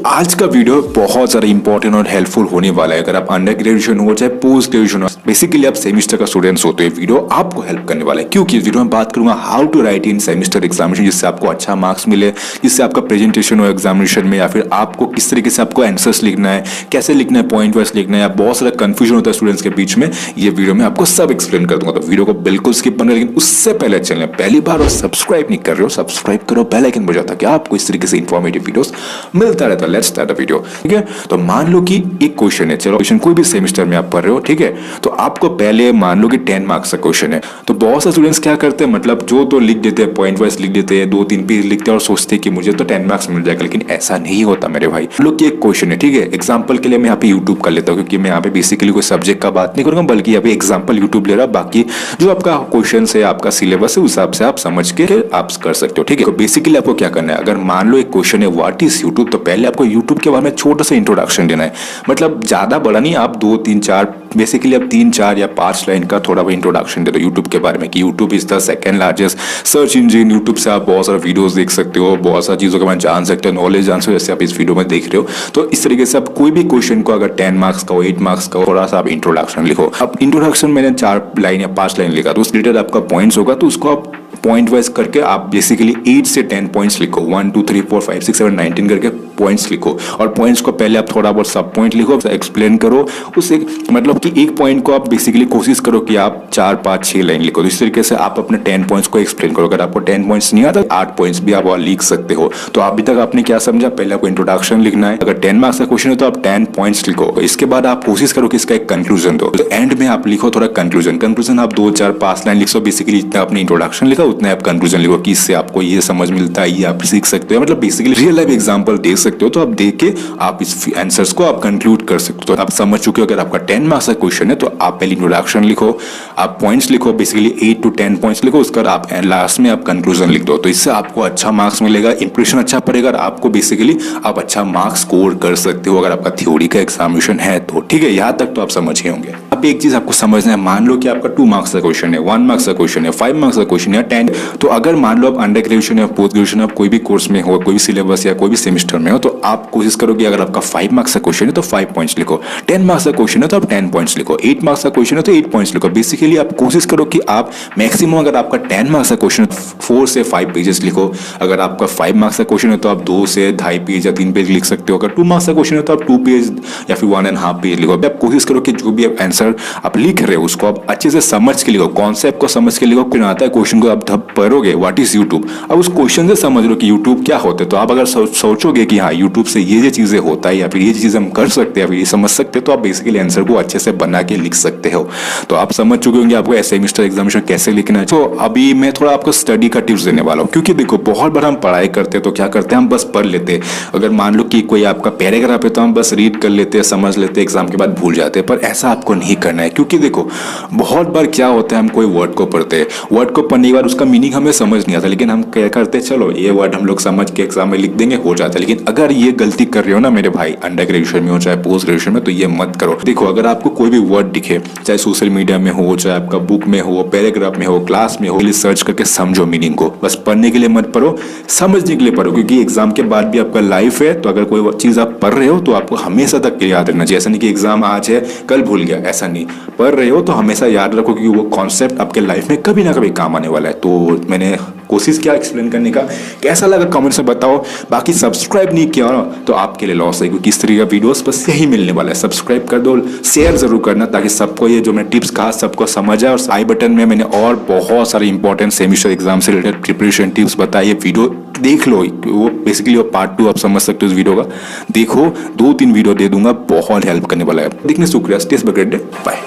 आज का वीडियो बहुत ज़्यादा इंपॉर्टेंट और हेल्पफुल होने वाला है। अगर आप अंडर ग्रेजुएशन हो चाहे पोस्ट ग्रेजुएशन हो, बेसिकली आप सेमिस्टर का स्टूडेंट्स होते हैं, वीडियो आपको हेल्प करने वाला है। क्योंकि इस वीडियो में बात करूंगा how to write in semester examination, जिससे आपको अच्छा मार्क्स मिले, जिससे आपका प्रेजेंटेशन हो एग्जामिनेशन में, या फिर आपको किस तरीके से आपको आंसर्स लिखना है, कैसे लिखना है, पॉइंट वाइज लिखना है, या बहुत सारा कंफ्यूजन होता है स्टूडेंट्स के बीच में। ये वीडियो में आपको सब एक्सप्लेन कर दूंगा, तो वीडियो को बिल्कुल स्किप करना। लेकिन उससे पहले चैनल पहली बार और सब्सक्राइब नहीं कर रहे हो, सब्सक्राइब करो, बेल आइकन बजा ताकि आपको इस तरीके से इंफॉर्मेटिव वीडियोस मिलता रहता है। Let's start the video. ठीक है, तो मान लो कि एक क्वेश्चन है, चलो क्वेश्चन कोई भी सेमेस्टर में आप पढ़ रहे हो, ठीक है, तो आपको पहले मान लो कि 10 मार्क्स का क्वेश्चन है। तो बहुत सारे स्टूडेंट्स क्या करते हैं, मतलब जो तो लिख देते हैं, पॉइंट वाइज लिख देते हैं, 2-3 पेज लिखते हैं और सोचते हैं कि मुझे तो 10 मार्क्स मिल जाएगा। लेकिन ऐसा नहीं होता मेरे भाई। लोग कि एक क्वेश्चन है, ठीक है, एग्जाम्पल के लिए मैं यहाँ पे यूट्यूब कर लेता हूँ, क्योंकि मैं यहाँ पे बेसिकली कोई सब्जेक्ट का बात नहीं करूंगा, बल्कि यहाँ पे एग्जाम्पल यूट्यूब ले रहा। बाकी जो आपका क्वेश्चन है, आपका सिलेबस है, उस हिसाब से आप समझ के आप कर सकते हो। ठीक है, तो बेसिकली आपको क्या करना है, अगर मान लो एक क्वेश्चन है व्हाट इज यूट्यूब, तो पहले आपको यूट्यूब के बारे में छोटा सा इंट्रोडक्शन देना है। मतलब ज्यादा बड़ा नहीं, आप 2-3-4 बेसिकली आप 3-4 या 5 लाइन का थोड़ा बहुत इंट्रोडक्शन दे दो यूट्यूब के बारे में, कि YouTube is the second largest search engine. YouTube से आप बहुत सारे वीडियोस देख सकते हो, बहुत सारी चीजों के बारे में जान सकते हो, नॉलेज जान सकते हो, जैसे आप इस वीडियो में देख रहे हो। तो इस तरीके से आप कोई भी क्वेश्चन को, अगर 10 मार्क्स का हो, 8 मार्क्स का हो, थोड़ा सा आप इंट्रोडक्शन लिखो। अब इंट्रोडक्शन मैंने 4 लाइन या 5 लाइन लिखा, तो उस रिलेटेड आपका पॉइंट्स होगा, तो उसको आप पॉइंट वाइज करके आप बेसिकली 8 से 10 पॉइंट्स लिखो, 1 2 3 4 5 6 7 19 करके पॉइंट्स लिखो। और पॉइंट्स को पहले आप थोड़ा बहुत सब पॉइंट लिखो, एक्सप्लेन करो उसे। मतलब कि एक पॉइंट को आप बेसिकली कोशिश करो कि आप 4 5 6 लाइन लिखो। तो इस तरीके से आप अपने 10 पॉइंट्स को एक्सप्लेन करो। अगर आपको 10 पॉइंट्स नहीं आता, 8 पॉइंट्स भी आप लिख सकते हो। तो अभी तक आपने क्या समझा, पहले आपको इंट्रोडक्शन लिखना है। अगर 10 मार्क्स का क्वेश्चन है तो आप 10 पॉइंट्स लिखो। इसके बाद आप कोशिश करो कि इसका एक कंक्लूजन दो, तो एंड में आप लिखो थोड़ा कंक्लूजन आप 2 4 5 लाइन लिखो। बेसिकली जितना आपने इंट्रोडक्शन लिखा उतना आप कंक्लूजन लिखो, कि इससे आपको ये समझ मिलता है, ये आप सीख सकते हो। मतलब बेसिकली रियल लाइफ एग्जांपल देख सकते हो, तो आप देख के आप इस आंसर्स को आप कंक्लूड कर सकते हो। तो आप समझ चुके हो, अगर आपका 10 मार्क्स का क्वेश्चन है तो आप पहले इंट्रोडक्शन लिखो, आप पॉइंट्स लिखो, बेसिकली 8 to 10 पॉइंट्स लिखो, उसका आप लास्ट में आप कंक्लूजन लिख दो। तो इससे आपको अच्छा मार्क्स मिलेगा, इंप्रेशन अच्छा पड़ेगा, और आपको बेसिकली आप अच्छा मार्क्स स्कोर कर सकते हो अगर आपका थ्योरी का एग्जामिनेशन है तो। ठीक है, यहाँ तक तो आप समझ गए होंगे। अब एक चीज आपको समझना है, मान लो कि आपका 2 मार्क्स का क्वेश्चन है, 1 मार्क्स का क्वेश्चन है, 5 मार्क्स का क्वेश्चन है, 10। तो अगर मान लो आप अंडर ग्रेजुएशन या पोस्ट ग्रेजुएशन आप कोई भी कोर्स में हो, कोई भी सिलेबस या कोई भी सेमेस्टर में हो, तो आप कोशिश करो कि अगर आपका 5 मार्क्स का क्वेश्चन है तो 5 पॉइंट्स लिखो, 10 मार्क्स का क्वेश्चन है तो आप 10 पॉइंट्स लिखो, 8 मार्क्स का क्वेश्चन है तो 8 पॉइंट्स लिखो। बेसिकली आप कोशिश करो कि आप मैक्सिमम, अगर आपका 10 मार्क्स का क्वेश्चन है 4 से 5 पेजेस लिखो। अगर आपका 5 मार्क्स का क्वेश्चन है तो आप 2 से 2.5 पेज या 3 पेज लिख सकते हो। अगर 2 मार्क्स का क्वेश्चन है तो आप 2 पेज या फिर 1.5 पेज लिखो। आप कोशिश करो कि जो भी आप आंसर आप लिख रहे हो उसको आप अच्छे से समझ के लिखो, कॉन्सेप्ट को समझ के लिखो। फिर आता है क्वेश्चन को आप जब पढ़ोगे व्हाट इज यूट्यूब, अब उस क्वेश्चन से समझ लो कि यूट्यूब क्या होता है। तो आप अगर सोचोगे कि हाँ यूट्यूब से ये चीजें होता है, या फिर ये चीजें हम कर सकते हैं, या फिर ये समझ सकते हैं, तो आप बेसिकली आंसर को अच्छे से बना के लिख सकते हो। तो आप समझ चुके होंगे आपको सेमेस्टर एग्जामिनेशन कैसे लिखना है। तो अभी मैं थोड़ा आपको स्टडी का टिप्स देने वाला हूँ, क्योंकि देखो बहुत बार हम पढ़ाई करते हैं तो क्या करते हैं, हम बस पढ़ लेते हैं। अगर मान लो कि कोई आपका पैराग्राफ है तो हम बस रीड कर लेते हैं, समझ लेते हैं, एग्जाम के बाद भूल जाते हैं। पर ऐसा आपको नहीं करना है, क्योंकि देखो बहुत बार क्या होता है, हम कोई वर्ड को पढ़ते हैं, वर्ड को पढ़ने के बाद उसका मीनिंग हमें समझ नहीं आता, लेकिन हम क्या करते हैं, चलो ये वर्ड हम लोग समझ के एग्जाम में लिख देंगे, हो जाता है। लेकिन अगर ये गलती कर रहे हो ना मेरे भाई, अंडर ग्रेजुएशन में हो चाहे पोस्ट ग्रेजुएशन में, तो ये मत करो। देखो अगर आपको कोई भी वर्ड दिखे, चाहे सोशल मीडिया में हो, चाहे आपका बुक में हो, पैराग्राफ में हो, क्लास में हो, सर्च करके समझो मीनिंग को। बस पढ़ने के लिए मत पढ़ो, समझने के लिए पढ़ो, क्योंकि एग्जाम के बाद भी आपका लाइफ है। तो अगर कोई चीज आप पढ़ रहे हो तो आपको हमेशा तक याद रखना चाहिए। ऐसा नहीं कि एग्जाम आज है कल भूल गया, ऐसा नहीं। पढ़ रहे हो तो हमेशा याद रखो, क्योंकि वो कॉन्सेप्ट आपके लाइफ में कभी ना कभी काम आने वाला है। तो मैंने कोशिश किया एक्सप्लेन करने का, कैसा लगा कमेंट्स में बताओ। बाकी सब्सक्राइब नहीं किया ना तो आपके लिए लॉस है, क्योंकि इस तरह का वीडियोस बस यही मिलने वाला है। सब्सक्राइब कर दो, शेयर जरूर करना, ताकि सबको ये जो मैं टिप्स कहा सबको समझ आए। और आई बटन में मैंने और बहुत सारे इंपॉर्टेंट सेमेस्टर एग्जाम से रिलेटेड प्रिपरेशन टिप्स बताए, ये वीडियो देख लो। वो बेसिकली वो पार्ट 2 आप समझ सकते हो इस वीडियो का। देखो 2-3 वीडियो दे दूंगा, बहुत हेल्प करने वाला है। देखने शुक्रिया, स्टे ग्रेट डे, बाय।